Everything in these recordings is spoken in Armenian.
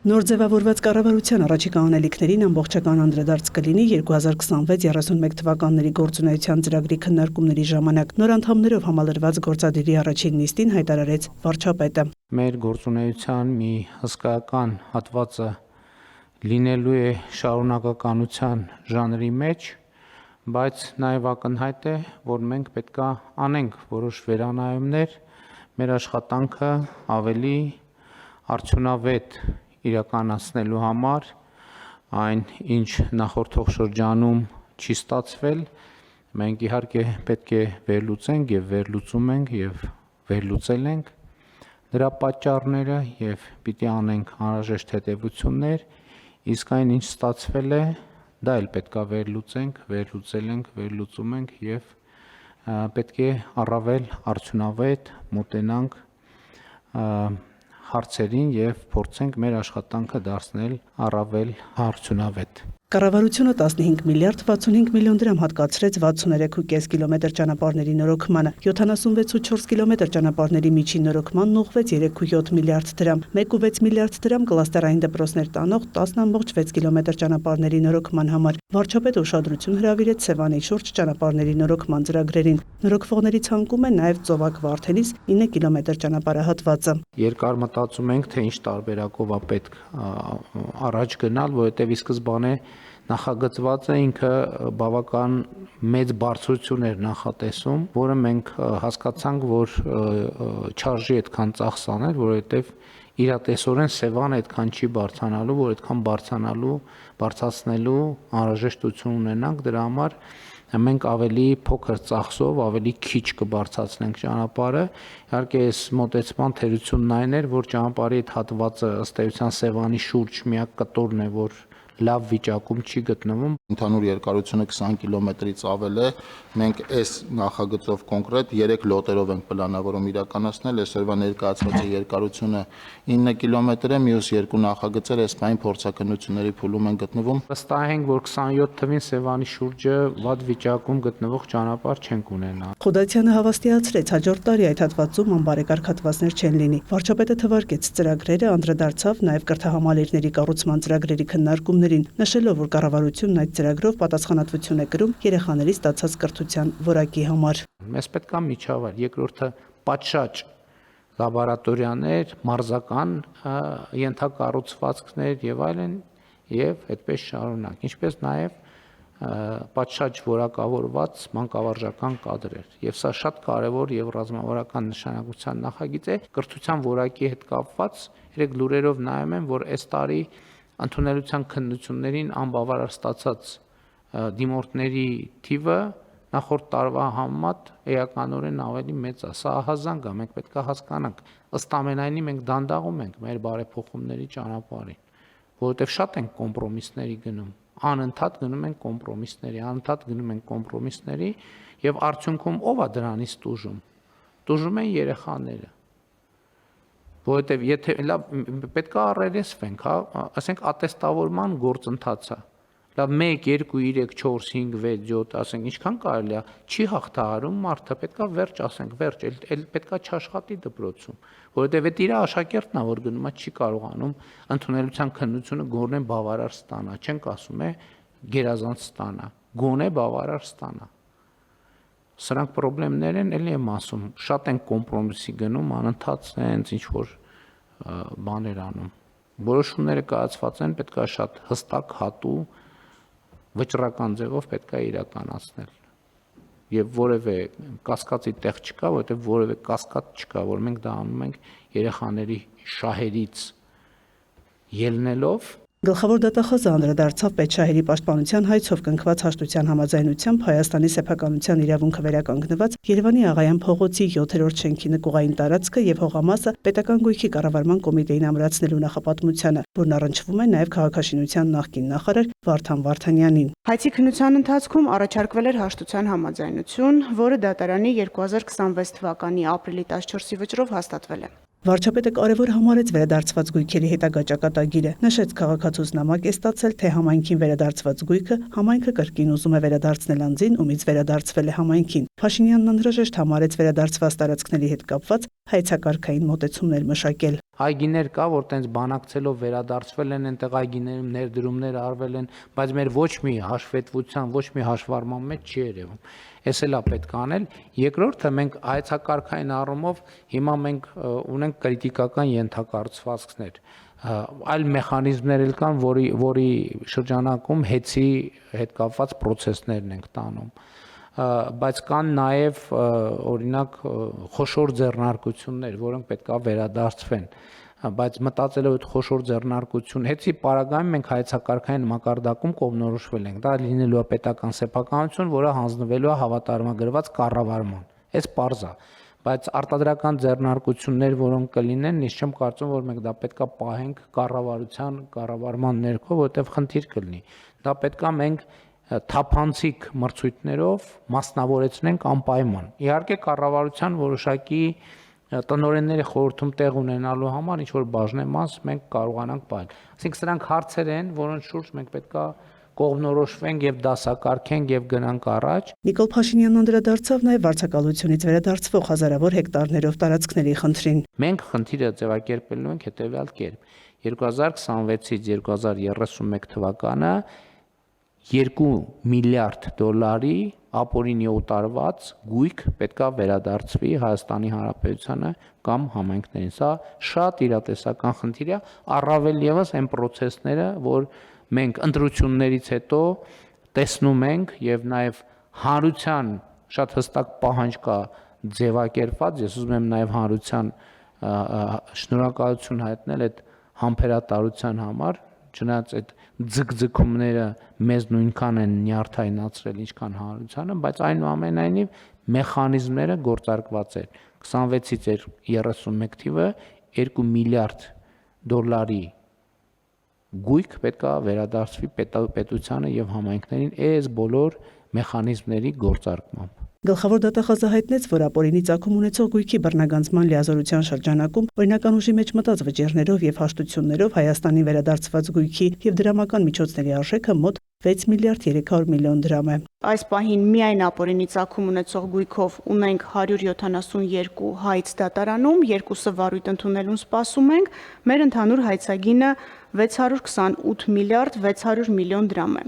Նոր ձևավորված կառավարության առաջիկա անելիքներին ամբողջական անդրադարձ կլինի 2026-31 թվականների գործունեության ծրագրի քննարկումների ժամանակ։ Նոր անդամներով համալրված գործադիրի առաջին նիստին հայտարարեց վարչապետը։ Մեր գործունեության մի հսկայական հատվածը լինելու է շարունակականության ժանրի մեջ, բայց նաև ակնհայտ է, որ մենք պետք է անենք որոշ վերանայումներ, մեր աշխատանքը ավելի արդյունավետ իրականացնելու համար, այն ինչ նախորդող շրջանում չի ստացվել, մենք իհարկե պետք է վերլուծենք եւ վերլուծում ենք եւ վերլուծել ենք դրա պատճառները եւ պիտի անենք անհրաժեշտ հետեւություններ, իսկ այն ինչ ստացվել է, դա էլ պետք է վերլուծենք, վերլուծել ենք, վերլուծում ենք եւ պետք է առավել արդյունավետ մոտենանք հարցերին եւ փորձենք մեր աշխատանքը դարձնել առավել արդյունավետ։ Կառավարությունը 15 միլիարդ 65 միլիոն դրամ հատկացրեց 63.5 կիլոմետր ճանապարհների նորոգմանը, 76.4 կիլոմետր ճանապարհների միջին նորոգմանն ուղղվեց 3.7 միլիարդ դրամ, 1.6 միլիարդ դրամ կլաստերային դպրոցներ տանող 10.6 կիլոմետր ճանապարհների նորոգման համար։ Վարչապետը ուշադրություն հրավիրեց Սևանի շուրջ ճանապարհների նորոգման ծրագրերին։ Նորոգվողների ցանկում է նաև Ծովակ-Վարդենիս 9 կիլոմետր ճանապարհահատվածը։ Երկար մտածում ենք, թե ինչ տարբերակով է պետք առաջ գնալ, որովհետև ի սկզբանե նախագծված է ինքը բավական մեծ բարձրություն էր նախատեսում, որը մենք հասկացանք, որ չարժի այդքան ծախս անել, որովհետև իրատեսորեն Սևանը այդքան չի բարձրանալու, որ այդքան բարձրացնելու անհրաժեշտություն ունենանք, դրա համար մենք ավելի փոքր ծախսով ավելի քիչ կբարձրացնենք ճանապարհը։ Իհարկե այս մոտեցման թերությունն այն էր, որ ճանապարհի այդ հատվածը ըստ էության Սևանի շուրջ միակ կտորն է, որ լավ վիճակում չի գտնվում։ Ընդհանուր երկարությունը 20 կիլոմետրից ավել է։ Մենք այս նախագծով կոնկրետ 3 լոտերով ենք պլանավորում իրականացնել։ Այսօրվա ներկայացված երկարությունը 9 կիլոմետր է, մյուս երկու նախագծերը այս պայն փորձակնությունների փուլում են գտնվում։ Վստահ ենք, որ 27 թվին Սևանի շուրջը վատ վիճակում գտնվող ճանապարհ չենք ունենա։ Խուդայցյանը հավաստիացրեց, հաջորդ տարի այդ հատվածում անբարեկարգ հատվածներ չեն լինի։ Վարչապետը թվարկեց ծրագրերը, անդրադարձավ նաև կրթահամալիրների կառուցման ծրագրերի քննարկումներին, նշելով, որ կառավարությունն այդ ծրագրով պատասխանատվություն է կրում երեխաների ստացած կրթության որակի համար։ Մեզ պետք է միջավայր, երկրորդը պատշաճ լաբորատորիաներ, մարզական ենթակառուցվածքներ եւ այլն եւ այդպես շարունակ, ինչպես նաեւ պատշաճ որակավորված մանկավարժական կադրեր։ Եվ սա շատ կարևոր եւ ռազմավարական նշանակության նախագիծ է կրթության որակի հետ կապված։ Երեք լուրերով նայում եմ, որ այս տարի ընդունելության քննություններին անբավարար ստացած դիմորդների թիվը նախորդ տարվա համեմատ էականորեն ավելի մեծ է։ Սա ահազանգ է, մենք պետք է հասկանանք։ Ըստ ամենայնի մենք դանդաղում ենք մեր բարեփոխումների ճանապարհին, որովհետև շատ ենք կոմպրոմիսների գնում, անընդհատ գնում ենք կոմպրոմիսների եւ արդյունքում ով է դրանից տուժում։ Տուժում են երեխաները։ Որովհետև եթե լավ պետք է առերեսվենք, հա, ասենք ատեստավորման գործընթացը։ Լավ 1, 2, 3, 4, 5, 6, 7, ասենք ինչքան կարելի է, չի հաղթահարում մարդը, պետք է վերջ, ասենք վերջ, էլ պետք է չաշխատի դպրոցում, որովհետև այդ իր աշակերտն է, որ գնում է չի կարողանում ընդունելության քննությունը գոնե բավարար ստանա, չենք ասում է գերազանց ստանա, գոնե բավարար ստանա։ Սրանք խնդիրներ են, էլի եմ ասում, շատ են կոմպրոմիսի գնում, անընդհատ հենց ինչ որ բաներ անում։ Որոշումները կայացված են, պետք է շատ հստակ, հատու, վճռական ձևով պետք է իրականացնել։ Եվ որևէ կասկածի տեղ չկա, որովհետև որևէ կասկած չկա, որ մենք դա անում ենք երեխաների շահերից ելնելով։ Գլխավոր դատախազը անդրադարձավ պետշահերի պաշտպանության հայցով կնքված հաշտության համաձայնությամբ Հայաստանի սեփականության իրավունքը վերականգնված Երևանի Աղայան փողոցի 7-րդ շենքի նկուղային տարածքը եւ հողամասը պետական գույքի կառավարման կոմիտեին ամրացնելու նախապատմությանը, որն առնչվում է նաեւ քաղաքաշինության նախկին նախարար Վարդան Վարդանյանին։ Հայցի քննության ընթացքում առաջարկվել էր հաշտության համաձայնություն, որը դատարանի 2026 թվականի ապրիլի 14-ի վճռով հաստատվել է։ Վարչապետը կարևոր համարեց վերադարձված գույքերի հետագա ճակատագիրը, նշեց քաղաքացուց նամակ է ստացել, թե համայնքին վերադարձված գույքը համայնքը կրկին ուզում է վերադարձնել անձին, ումից վերադարձվել է համայնքին։ Փաշինյանն անհրաժեշտ համարեց վերադարձված տարածքների հետ կապված հայցակարգային մոտեցումներ մշակել։ Այգիներ կա, որ տենց բանակցելով վերադարձվել են, այնտեղ այգիներում ներդրումներ արվել են, բայց մեր ոչ մի հաշվետվության, ոչ մի հաշվառման մեջ չի երևում։ Էս էլա պետք է անել։ Երկրորդը մենք հայեցակարգային առումով հիմա մենք ունենք կրիտիկական ենթակառուցվածքներ, այլ մեխանիզմներ էլ կան, որի շրջանակում հետի հետ կապված process-ներն ենք տանում, բայց կան նաև օրինակ խոշոր ձեռնարկություններ, որոնք պետք է վերադարձվեն, բայց մտածելով այդ խոշոր ձեռնարկություն հետի պարագայում մենք հայեցակարգային մակարդակում կողմնորոշվել ենք, դա լինելու է պետական սեփականություն, որը հանձնվելու է հավատարմագրված կառավարման, այս պարզ է, բայց արտադրական ձեռնարկություններ, որոնք կլինեն, ես չեմ կարծում, որ մենք դա պետք է պահենք կառավարման ներքո, որտեղ խնդիր կլինի, դա պետք է մենք թափանցիկ մրցույթներով մասնավորեցնենք անպայման։ Իհարկե կառավարության որոշակի տնօրենների խորհրդում տեղ ունենալու համար ինչ որ բաժնեմաս մենք կարողանանք պահել։ Այսինքն սրանք հարցեր են, որոնց շուրջ մենք պետք է կողմնորոշվենք եւ դասակարգենք եւ գնանք առաջ։ Նիկոլ Փաշինյանն անդրադարձավ նաև վարձակալությունից վերադարձվող հազարավոր հեկտարներով տարածքների խնդրին։ Մենք խնդիրը ձևակերպելու ենք հետեւյալ կերպ։ 2026-ից 2031 թվականը 2 միլիարդ դոլարի ապօրինի օտարված գույք պետքա վերադարձվի Հայաստանի Հանրապետությանը կամ համայնքներին։ Սա շատ իրատեսական խնդիր է, առավել եւս այն process-ները, որ մենք ընտրություններից հետո տեսնում ենք եւ նաեւ հանրության շատ հստակ պահանջ կա ձևակերպված, ես ուզում եմ նաեւ հանրության շնորհակալություն հայտնել այդ համբերատարության համար, չնայած այդ ձգձգումները մեզ նույնքան են նյարդայնացրել, ինչքան հանրությանը, բայց այնուամենայնիվ մեխանիզմները գործարկված են։ 26-ից 31 թիվը 2 միլիարդ դոլարի գույք պետք է վերադարձվի պետությանը եւ համայնքներին այս բոլոր մեխանիզմների գործարկմամբ։ Գլխավոր դատախազը հայտնեց, որ ապօրինի ծագում ունեցող գույքի բռնագանձման լիազորության շրջանակում օրինական ուժի մեջ մտած վճիռներով եւ հաշտություններով Հայաստանի վերադարձված գույքի եւ դրամական միջոցների արժեքը մոտ 6 միլիարդ 300 միլիոն դրամ է։ Այս պահին միայն ապօրինի ծագում ունեցող գույքով ունենք 172 հայց դատարանում, երկուսը վարույթ ընդունելուն սպասում ենք, մեր ընդհանուր հայցագինը 628 միլիարդ 600 միլիոն դրամ է։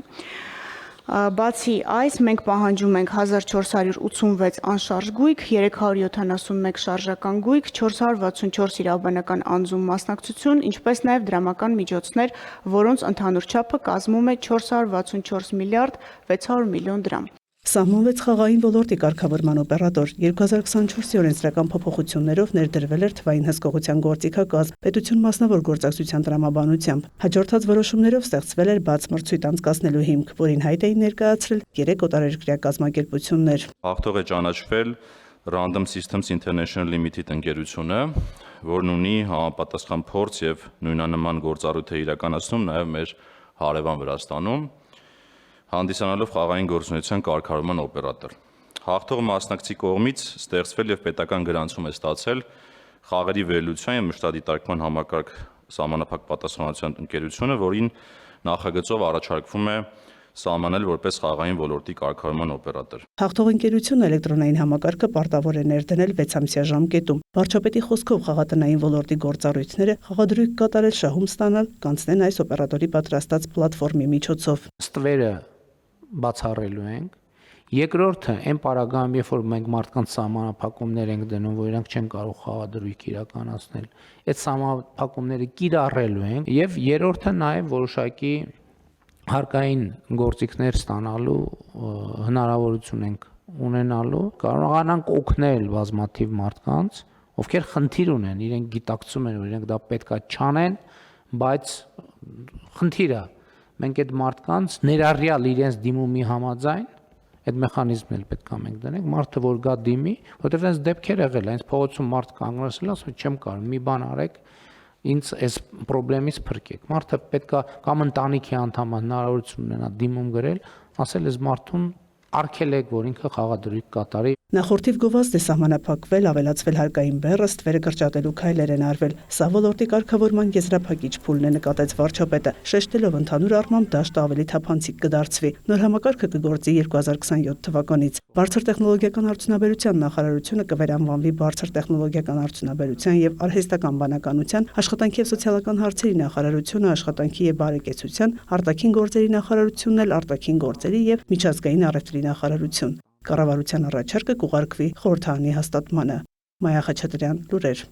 Բացի այս, մենք պահանջում ենք 1486 անշարժ գույք, 371 շարժական գույք, 464 իրավաբանական անձում մասնակցություն, ինչպես նաև դրամական միջոցներ, որոնց ընդհանուր չափը կազմում է 464 միլիարդ 600 միլիոն դրամ։ Սահմանվեց խաղային ոլորտի կարգավորման օպերատոր 2024-ի օրենսդրական փոփոխություններով ներդրվել էր թվային հսկողության գործիքակազմ պետություն մասնավոր գործակցության տրամաբանությամբ։ Հաջորդած որոշումներով ստեղծվել էր բաց մրցույթ անցկացնելու հիմք, որին հայտ էին ներկայացրել 3 օտարերկրյա կազմակերպություններ։ Հաղթող է ճանաչվել Random Systems International Limited ընկերությունը, որն ունի համապատասխան փորձ եւ նույնանման գործառույթ է իրականացնում նաեւ մեր հարևան Վրաստանում, հանդիսանալով խաղային գործունեության կարգավորման օպերատոր։ Հաղթող մասնակցի կողմից ստեղծվել եւ պետական գրանցում է ստացել խաղերի վերլուծության եւ մշտադիտարկման համակարգ սահմանափակ պատասխանատվության ընկերությունը, որին նախագծով առաջարկվում է սահմանել որպես խաղային ոլորտի կարգավորման օպերատոր։ Հաղթող ընկերությունը էլեկտրոնային համակարգը պարտավոր է ներդնել 6-ամսյա ժամկետում։ Վարչապետի խոսքով խաղատնային ոլորտի գործառույթները խաղադրույք կատարել շահում ստանալ կանցնեն այս օպերատորի պատրաստած պլատֆորմի միջոցով։ Ստվերը բացառելու ենք։ Երկրորդը, այն պարագայում, երբ որ մենք մարդկանց սահմանափակումներ ենք դնում, որ իրանք չեն կարող խաղադրույք իրականացնել, այդ սահմանափակումները կիրառելու ենք, եւ երրորդը նաեւ որոշակի հարկային գործիքներ ստանալու հնարավորություն ենք ունենալու, կարողանանք օգնել բազմաթիվ մարդկանց, ովքեր խնդիր ունեն, իրենք գիտակցում են, որ իրենք դա պետքա չանեն, բայց խնդիրը մենք այդ մարդկանց ներառյալ իրենց դիմումի համաձայն այդ մեխանիզմն էլ պետք է մենք դնենք, մարդը որ գա դիմի, որտեղ այնց դեպքեր եղել, այնց փողոցում մարդ կանգնեցել, ասում է չեմ կարող, մի բան արեք, ինձ այս խնդրից փրկեք։ Մարդը պետք է կամ ընտանիքի անդամը հնարավորություն ունենա դիմում գրել, ասել այս մարդուն արգելեք, որ ինքը խաղադրույք կատարի։ Նախորդիվ գովազդը սահմանափակվել, ավելացվել հարկային բեռը, ստվերը կրճատելու քայլեր են արվել։ Սա ոլորտի կարգավորման եզրափակիչ փուլն է, նկատեց վարչապետը, շեշտելով ընդհանուր առմամբ դաշտը ավելի թափանցիկ կդարձվի։ Նոր համակարգը կգործի 2027 թվականից։ Բարձր տեխնոլոգիական արդյունաբերության նախարարությունը կվերանվանվի բարձր տեխնոլոգիական արդյունաբերության եւ արհեստական բանականության, աշխատանքի եւ սոցիալական հարցերի նախարարությունը, աշխատանքի եւ բարեկեցության, արտաքին գործերի նախարարությունն էլ արտաքին գործերի եւ միջազգային առևտրի նախարարություն։ Կառավարության առաջարկը կուղարկվի խորհրդարանի հաստատմանը։ Մայա Խաչատրյան, լուրեր։